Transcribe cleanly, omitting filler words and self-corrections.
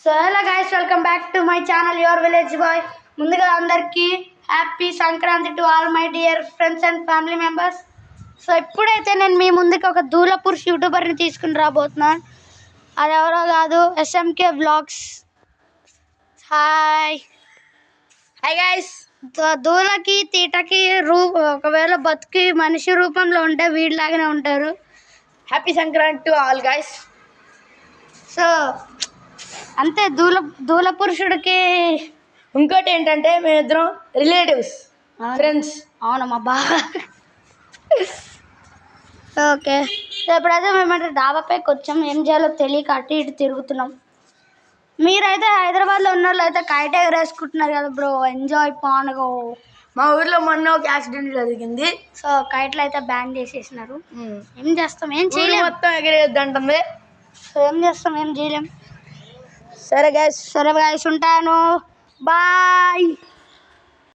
So hello guys, welcome back to my channel your village boy. ముందుగా అందరికీ happy Sankranti to all my dear friends and family members. So ఇప్పుడైతే నేను మీ ముందుకు ఒక దూలపురుష్ యూట్యూబర్ని తీసుకుని రాబోతున్నాను. అది ఎవరో కాదు, SMK vlogs. Hi hi guys. దూలకి తీటకి ఒకవేళ బతుకి మనిషి రూపంలో ఉంటే వీడిలాగానే ఉంటారు. Happy Sankranti to all guys. So అంతే, దూల పురుషుడికి ఇంకోటి ఏంటంటే మేమిద్దరం రిలేటివ్స్, ఫ్రెండ్స్. అవునమ్మా బాగా. ఓకే, ఎప్పుడైతే మేమంటే డాబాపైకి వచ్చాం, ఏం చేయాలో తెలియక అటు ఇటు తిరుగుతున్నాం. మీరైతే హైదరాబాద్లో ఉన్న వాళ్ళు అయితే కైట్ ఎగరేసుకుంటున్నారు కదా బ్రో, ఎంజాయ్ పానగో. మా ఊర్లో మొన్న ఒక యాక్సిడెంట్ జరిగింది. సో కైట్లు అయితే బ్యాన్ చేసేసినారు. ఏం చేస్తాం, ఏం చేయలేం. మొత్తం ఎగిరేద్దంటుంది. సో ఏం చేస్తాం, ఏం చేయలేం. సరే గైస్ ఉంటాను. బాయ్.